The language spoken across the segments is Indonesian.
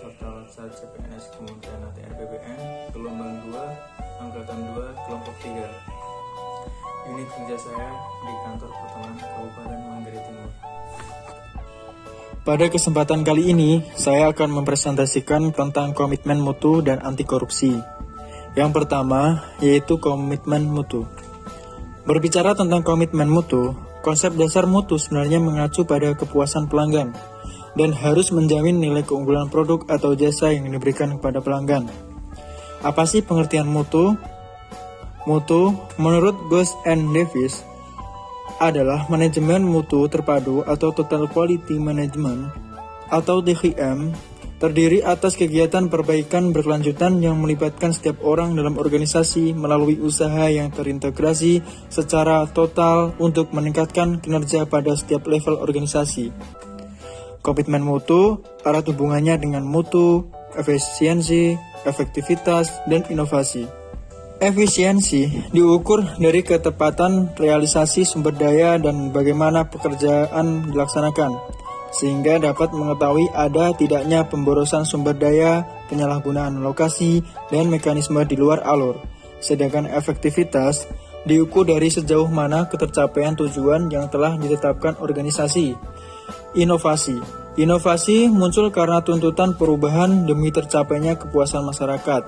serta website CPNS Kementerian ATR BPN, gelombang 2, angkatan 2, kelompok 3. Unit kerja saya di kantor pertemanan Kabupaten Manggarai Timur. Pada kesempatan kali ini, saya akan mempresentasikan tentang komitmen mutu dan anti korupsi. Yang pertama, yaitu komitmen mutu. Berbicara tentang komitmen mutu, konsep dasar mutu sebenarnya mengacu pada kepuasan pelanggan dan harus menjamin nilai keunggulan produk atau jasa yang diberikan kepada pelanggan. Apa sih pengertian mutu? Mutu, menurut Goss and Davis, adalah manajemen mutu terpadu atau Total Quality Management atau TQM, terdiri atas kegiatan perbaikan berkelanjutan yang melibatkan setiap orang dalam organisasi melalui usaha yang terintegrasi secara total untuk meningkatkan kinerja pada setiap level organisasi. Komitmen mutu erat hubungannya dengan mutu, efisiensi, efektivitas, dan inovasi. Efisiensi diukur dari ketepatan realisasi sumber daya dan bagaimana pekerjaan dilaksanakan, sehingga dapat mengetahui ada tidaknya pemborosan sumber daya, penyalahgunaan lokasi, dan mekanisme di luar alur. Sedangkan efektivitas diukur dari sejauh mana ketercapaian tujuan yang telah ditetapkan organisasi. Inovasi muncul karena tuntutan perubahan demi tercapainya kepuasan masyarakat.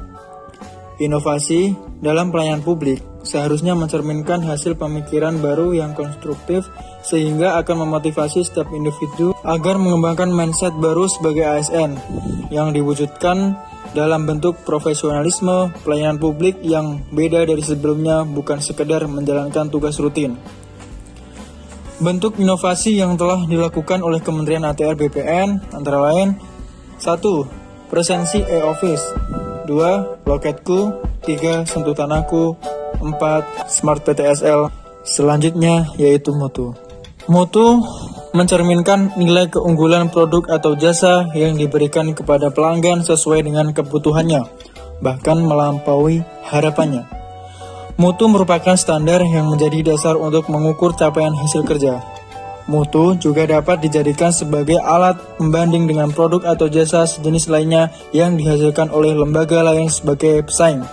Inovasi dalam pelayanan publik seharusnya mencerminkan hasil pemikiran baru yang konstruktif sehingga akan memotivasi setiap individu agar mengembangkan mindset baru sebagai ASN yang diwujudkan dalam bentuk profesionalisme pelayanan publik yang beda dari sebelumnya, bukan sekedar menjalankan tugas rutin. Bentuk inovasi yang telah dilakukan oleh Kementerian ATR BPN antara lain 1. Presensi e-office 2. Loketku 3. Sentuhan aku 4. Smart PTSL. Selanjutnya yaitu mutu. Mutu mencerminkan nilai keunggulan produk atau jasa yang diberikan kepada pelanggan sesuai dengan kebutuhannya, bahkan melampaui harapannya. Mutu merupakan standar yang menjadi dasar untuk mengukur capaian hasil kerja. Mutu juga dapat dijadikan sebagai alat pembanding dengan produk atau jasa sejenis lainnya yang dihasilkan oleh lembaga lain sebagai pesaing.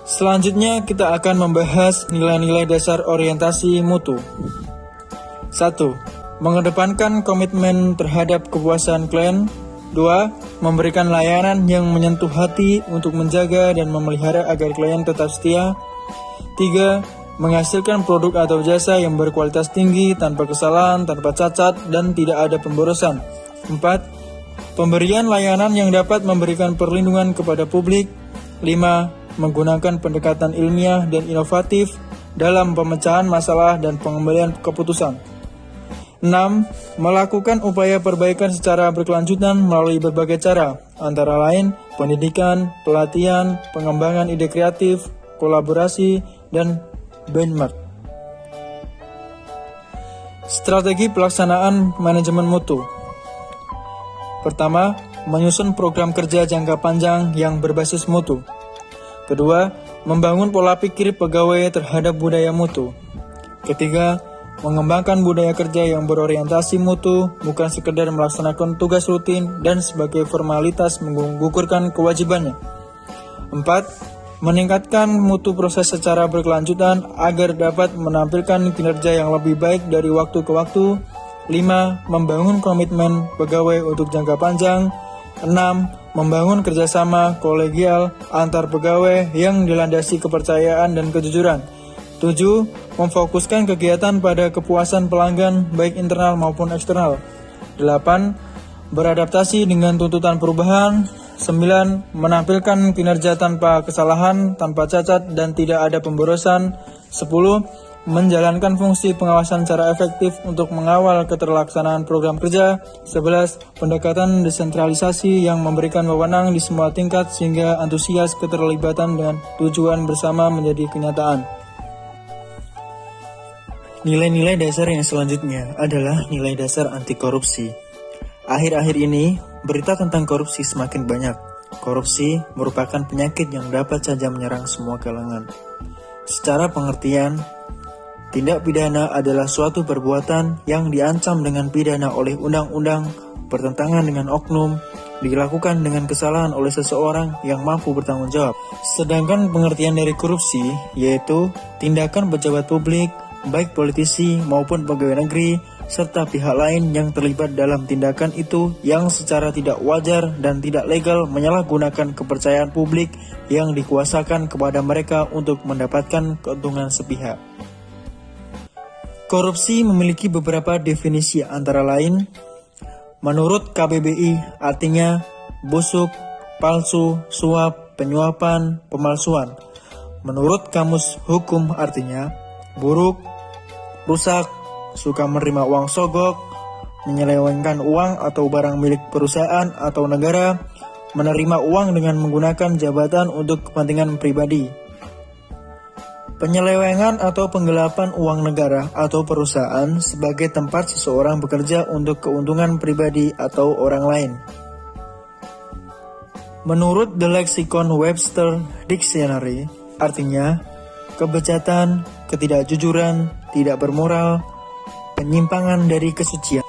Selanjutnya kita akan membahas nilai-nilai dasar orientasi mutu. 1. Mengedepankan komitmen terhadap kepuasan klien. 2. Memberikan layanan yang menyentuh hati untuk menjaga dan memelihara agar klien tetap setia. 3. Menghasilkan produk atau jasa yang berkualitas tinggi, tanpa kesalahan, tanpa cacat, dan tidak ada pemborosan. 4. Pemberian layanan yang dapat memberikan perlindungan kepada publik. 5. Menggunakan pendekatan ilmiah dan inovatif dalam pemecahan masalah dan pengembalian keputusan. 6. Melakukan upaya perbaikan secara berkelanjutan melalui berbagai cara, antara lain pendidikan, pelatihan, pengembangan ide kreatif, kolaborasi, dan benchmark. Strategi pelaksanaan manajemen mutu. Pertama, menyusun program kerja jangka panjang yang berbasis mutu. Kedua, membangun pola pikir pegawai terhadap budaya mutu. Ketiga, mengembangkan budaya kerja yang berorientasi mutu, bukan sekedar melaksanakan tugas rutin dan sebagai formalitas menggugurkan kewajibannya. 4. Meningkatkan mutu proses secara berkelanjutan agar dapat menampilkan kinerja yang lebih baik dari waktu ke waktu. 5. Membangun komitmen pegawai untuk jangka panjang. 6. Membangun kerjasama kolegial antar pegawai yang dilandasi kepercayaan dan kejujuran. 7. Memfokuskan kegiatan pada kepuasan pelanggan baik internal maupun eksternal. 8. Beradaptasi dengan tuntutan perubahan. 9. Menampilkan kinerja tanpa kesalahan, tanpa cacat, dan tidak ada pemborosan. 10. Menjalankan fungsi pengawasan secara efektif untuk mengawal keterlaksanaan program kerja. 11. Pendekatan desentralisasi yang memberikan wewenang di semua tingkat sehingga antusias keterlibatan dengan tujuan bersama menjadi kenyataan. Nilai-nilai dasar yang selanjutnya adalah nilai dasar anti korupsi. Akhir-akhir ini, berita tentang korupsi semakin banyak. Korupsi merupakan penyakit yang dapat saja menyerang semua kalangan. Secara pengertian, tindak pidana adalah suatu perbuatan yang diancam dengan pidana oleh undang-undang bertentangan dengan oknum, dilakukan dengan kesalahan oleh seseorang yang mampu bertanggung jawab. Sedangkan pengertian dari korupsi yaitu tindakan pejabat publik, baik politisi maupun pegawai negeri, serta pihak lain yang terlibat dalam tindakan itu yang secara tidak wajar dan tidak legal menyalahgunakan kepercayaan publik yang dikuasakan kepada mereka untuk mendapatkan keuntungan sepihak. Korupsi memiliki beberapa definisi antara lain, menurut KBBI artinya busuk, palsu, suap, penyuapan, pemalsuan. Menurut Kamus Hukum artinya buruk, rusak, suka menerima uang sogok, menyelewengkan uang atau barang milik perusahaan atau negara, menerima uang dengan menggunakan jabatan untuk kepentingan pribadi. Penyelewengan atau penggelapan uang negara atau perusahaan sebagai tempat seseorang bekerja untuk keuntungan pribadi atau orang lain. Menurut The Lexicon Webster Dictionary, artinya kebejatan, ketidakjujuran, tidak bermoral, penyimpangan dari kesucian.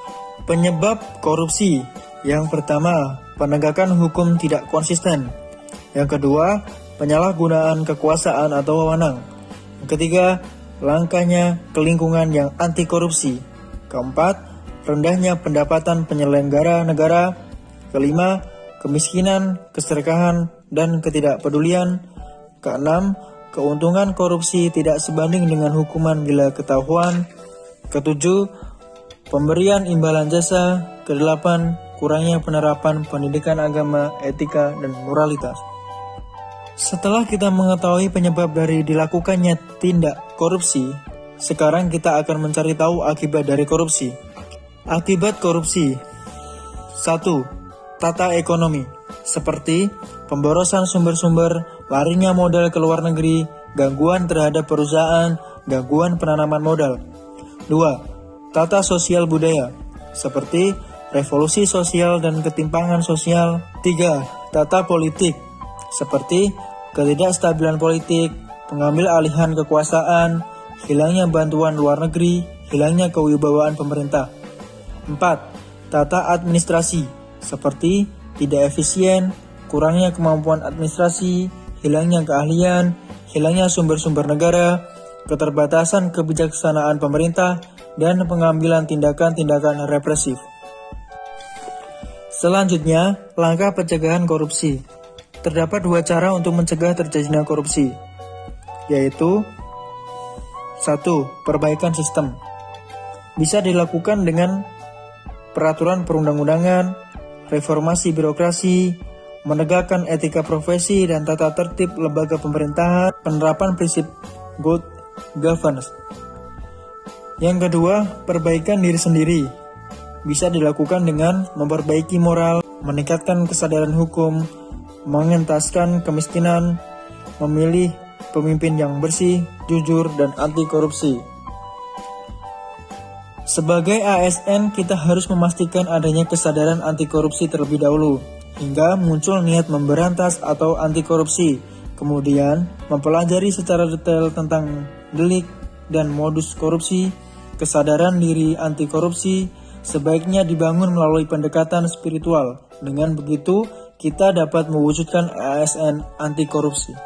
Penyebab korupsi, yang pertama, penegakan hukum tidak konsisten. Yang kedua, penyalahgunaan kekuasaan atau wewenang. Yang ketiga, langkanya kelingkungan yang anti korupsi. Keempat, rendahnya pendapatan penyelenggara negara. Kelima, kemiskinan, keserakahan, dan ketidakpedulian. Keenam, keuntungan korupsi tidak sebanding dengan hukuman bila ketahuan. Ketujuh, pemberian imbalan jasa. Kedelapan, kurangnya penerapan pendidikan agama, etika, dan moralitas. Setelah kita mengetahui penyebab dari dilakukannya tindak korupsi, sekarang kita akan mencari tahu akibat dari korupsi. Akibat korupsi 1. Tata ekonomi, seperti pemborosan sumber-sumber, larinya modal ke luar negeri, gangguan terhadap perusahaan, gangguan penanaman modal. 2. Tata sosial budaya, seperti revolusi sosial dan ketimpangan sosial. 3. Tata politik, seperti ketidakstabilan politik, pengambil alihan kekuasaan, hilangnya bantuan luar negeri, hilangnya kewibawaan pemerintah. 4. Tata administrasi, seperti tidak efisien, kurangnya kemampuan administrasi, hilangnya keahlian, hilangnya sumber-sumber negara, keterbatasan kebijaksanaan pemerintah, dan pengambilan tindakan-tindakan represif. Selanjutnya, langkah pencegahan korupsi. Terdapat dua cara untuk mencegah terjadinya korupsi, yaitu 1. Perbaikan sistem. Bisa dilakukan dengan peraturan perundang-undangan, reformasi birokrasi, menegakkan etika profesi dan tata tertib lembaga pemerintahan, penerapan prinsip good governance. Yang kedua, perbaikan diri sendiri. Bisa dilakukan dengan memperbaiki moral, meningkatkan kesadaran hukum, mengentaskan kemiskinan, memilih pemimpin yang bersih, jujur, dan anti korupsi. Sebagai ASN, kita harus memastikan adanya kesadaran anti korupsi terlebih dahulu, hingga muncul niat memberantas atau anti korupsi. Kemudian, mempelajari secara detail tentang delik dan modus korupsi. Kesadaran diri anti korupsi sebaiknya dibangun melalui pendekatan spiritual. Dengan begitu, kita dapat mewujudkan ASN anti korupsi.